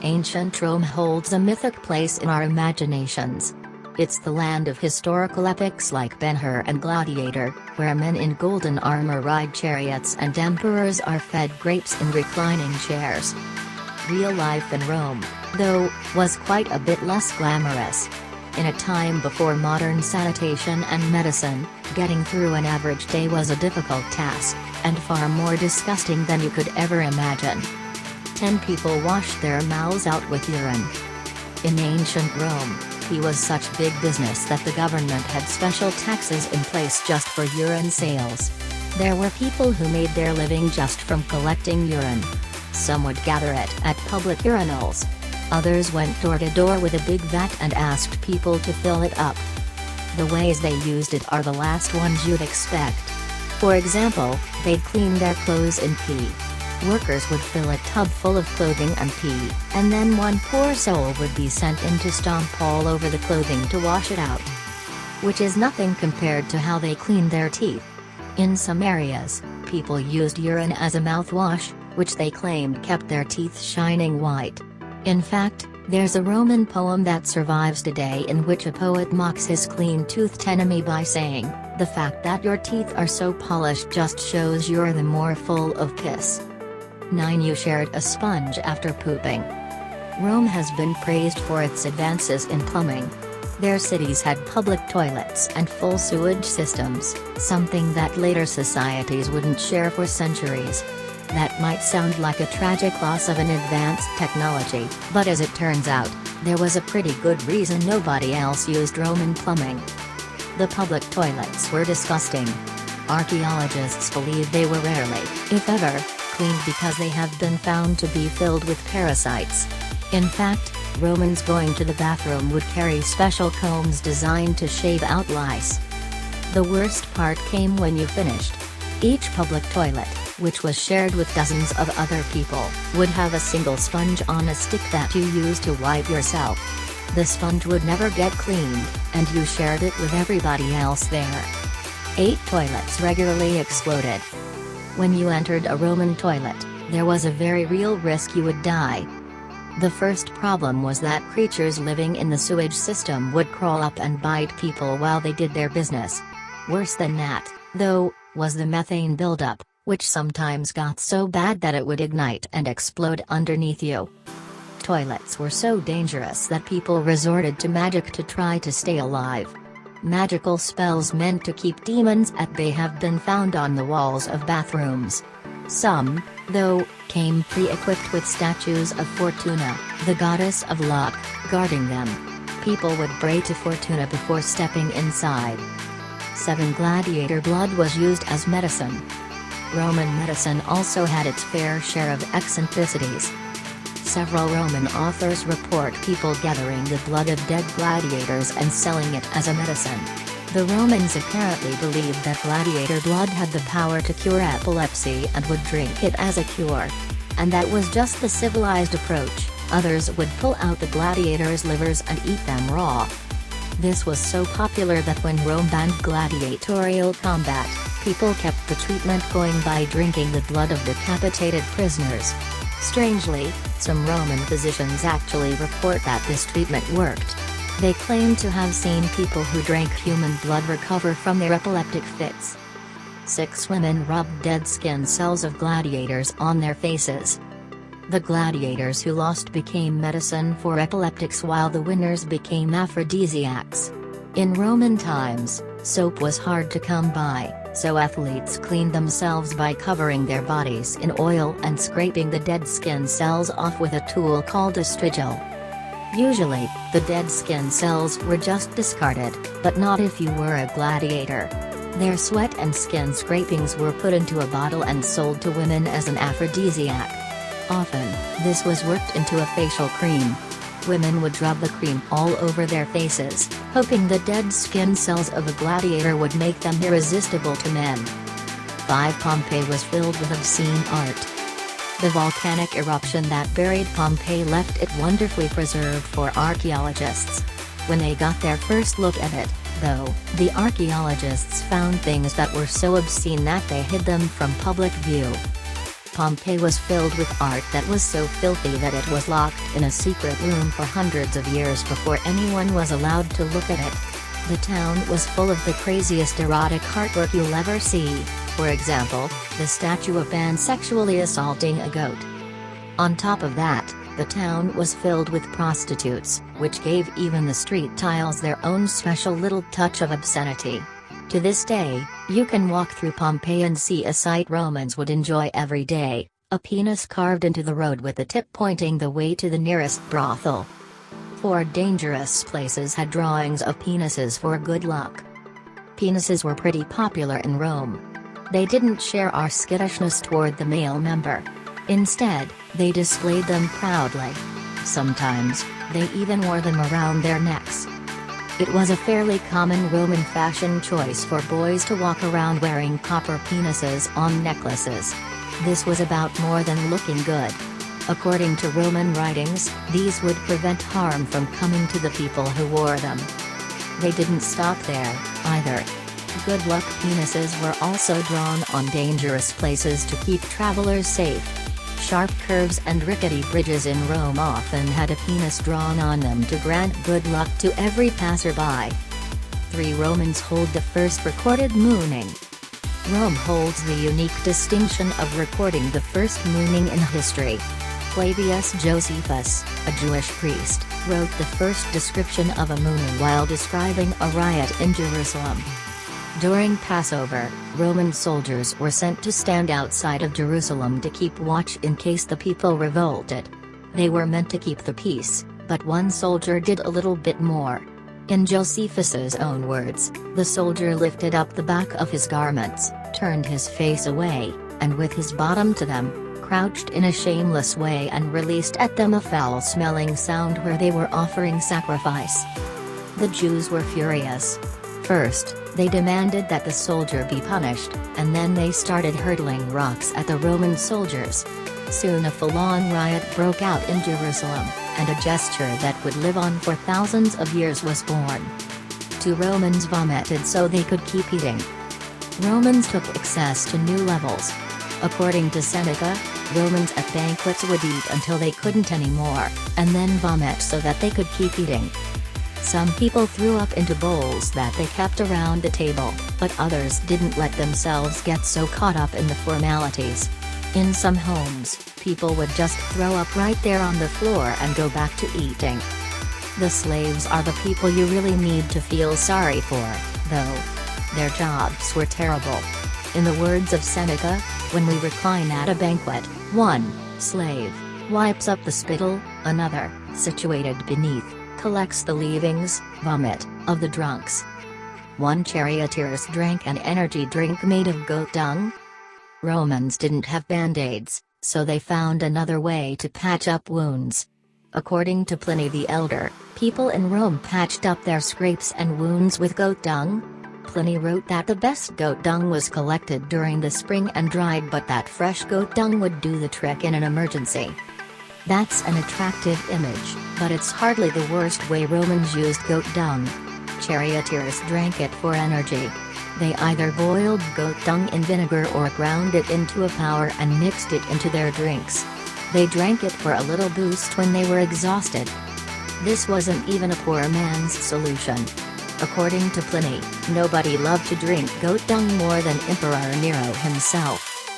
Ancient Rome holds a mythic place in our imaginations. It's the land of historical epics like Ben-Hur and Gladiator, where men in golden armor ride chariots and emperors are fed grapes in reclining chairs. Real life in Rome, though, was quite a bit less glamorous. In a time before modern sanitation and medicine, getting through an average day was a difficult task, and far more disgusting than you could ever imagine. 10 people washed their mouths out with urine. In ancient Rome, pee was such big business that the government had special taxes in place just for urine sales. There were people who made their living just from collecting urine. Some would gather it at public urinals. Others went door to door with a big vat and asked people to fill it up. The ways they used it are the last ones you'd expect. For example, they'd clean their clothes in pee. Workers would fill a tub full of clothing and pee, and then one poor soul would be sent in to stomp all over the clothing to wash it out. Which is nothing compared to how they cleaned their teeth. In some areas, people used urine as a mouthwash, which they claimed kept their teeth shining white. In fact, there's a Roman poem that survives today in which a poet mocks his clean-toothed enemy by saying, "The fact that your teeth are so polished just shows you're the more full of piss." 9. You shared a sponge after pooping. Rome has been praised for its advances in plumbing. Their cities had public toilets and full sewage systems, something that later societies wouldn't share for centuries. That might sound like a tragic loss of an advanced technology, but as it turns out, there was a pretty good reason nobody else used Roman plumbing. The public toilets were disgusting. Archaeologists believe they were rarely, if ever, cleaned because they have been found to be filled with parasites. In fact, Romans going to the bathroom would carry special combs designed to shave out lice. The worst part came when you finished. Each public toilet, which was shared with dozens of other people, would have a single sponge on a stick that you used to wipe yourself. The sponge would never get cleaned, and you shared it with everybody else there. 8. Toilets regularly exploded. When you entered a Roman toilet, there was a very real risk you would die. The first problem was that creatures living in the sewage system would crawl up and bite people while they did their business. Worse than that, though, was the methane buildup, which sometimes got so bad that it would ignite and explode underneath you. Toilets were so dangerous that people resorted to magic to try to stay alive. Magical spells meant to keep demons at bay have been found on the walls of bathrooms. Some, though, came pre-equipped with statues of Fortuna, the goddess of luck, guarding them. People would pray to Fortuna before stepping inside. 7. Gladiator blood was used as medicine. Roman medicine also had its fair share of eccentricities. Several Roman authors report people gathering the blood of dead gladiators and selling it as a medicine. The Romans apparently believed that gladiator blood had the power to cure epilepsy and would drink it as a cure. And that was just the civilized approach. Others would pull out the gladiators' livers and eat them raw. This was so popular that when Rome banned gladiatorial combat, people kept the treatment going by drinking the blood of decapitated prisoners. Strangely, some Roman physicians actually report that this treatment worked. They claim to have seen people who drank human blood recover from their epileptic fits. 6. Women rubbed dead skin cells of gladiators on their faces. The gladiators who lost became medicine for epileptics while the winners became aphrodisiacs. In Roman times, soap was hard to come by, so athletes cleaned themselves by covering their bodies in oil and scraping the dead skin cells off with a tool called a strigil. Usually, the dead skin cells were just discarded, but not if you were a gladiator. Their sweat and skin scrapings were put into a bottle and sold to women as an aphrodisiac. Often, this was worked into a facial cream. Women would rub the cream all over their faces, hoping the dead skin cells of a gladiator would make them irresistible to men. 5. Pompeii was filled with obscene art. The volcanic eruption that buried Pompeii left it wonderfully preserved for archaeologists. When they got their first look at it, though, the archaeologists found things that were so obscene that they hid them from public view. Pompeii was filled with art that was so filthy that it was locked in a secret room for hundreds of years before anyone was allowed to look at it. The town was full of the craziest erotic artwork you'll ever see, for example, the statue of man sexually assaulting a goat. On top of that, the town was filled with prostitutes, which gave even the street tiles their own special little touch of obscenity. To this day, you can walk through Pompeii and see a sight Romans would enjoy every day, a penis carved into the road with the tip pointing the way to the nearest brothel. 4 dangerous places had drawings of penises for good luck. Penises were pretty popular in Rome. They didn't share our skittishness toward the male member. Instead, they displayed them proudly. Sometimes, they even wore them around their necks. It was a fairly common Roman fashion choice for boys to walk around wearing copper penises on necklaces. This was about more than looking good. According to Roman writings, these would prevent harm from coming to the people who wore them. They didn't stop there, either. Good luck penises were also drawn on dangerous places to keep travelers safe. Sharp curves and rickety bridges in Rome often had a penis drawn on them to grant good luck to every passerby. 3 Romans hold the first recorded mooning. Rome holds the unique distinction of recording the first mooning in history. Flavius Josephus, a Jewish priest, wrote the first description of a mooning while describing a riot in Jerusalem. During Passover, Roman soldiers were sent to stand outside of Jerusalem to keep watch in case the people revolted. They were meant to keep the peace, but one soldier did a little bit more. In Josephus's own words, the soldier lifted up the back of his garments, turned his face away, and with his bottom to them, crouched in a shameless way and released at them a foul-smelling sound where they were offering sacrifice. The Jews were furious. First, they demanded that the soldier be punished, and then they started hurtling rocks at the Roman soldiers. Soon a full-on riot broke out in Jerusalem, and a gesture that would live on for thousands of years was born. 2 Romans vomited so they could keep eating. Romans took excess to new levels. According to Seneca, Romans at banquets would eat until they couldn't anymore, and then vomit so that they could keep eating. Some people threw up into bowls that they kept around the table, but others didn't let themselves get so caught up in the formalities. In some homes, people would just throw up right there on the floor and go back to eating. The slaves are the people you really need to feel sorry for, though. Their jobs were terrible. In the words of Seneca, when we recline at a banquet, one slave wipes up the spittle, another, situated beneath, collects the leavings, vomit, of the drunks. One charioteers drank an energy drink made of goat dung. Romans didn't have band-aids, so they found another way to patch up wounds. According to Pliny the Elder, people in Rome patched up their scrapes and wounds with goat dung. Pliny wrote that the best goat dung was collected during the spring and dried, but that fresh goat dung would do the trick in an emergency. That's an attractive image, but it's hardly the worst way Romans used goat dung. Charioteers drank it for energy. They either boiled goat dung in vinegar or ground it into a powder and mixed it into their drinks. They drank it for a little boost when they were exhausted. This wasn't even a poor man's solution. According to Pliny, nobody loved to drink goat dung more than Emperor Nero himself.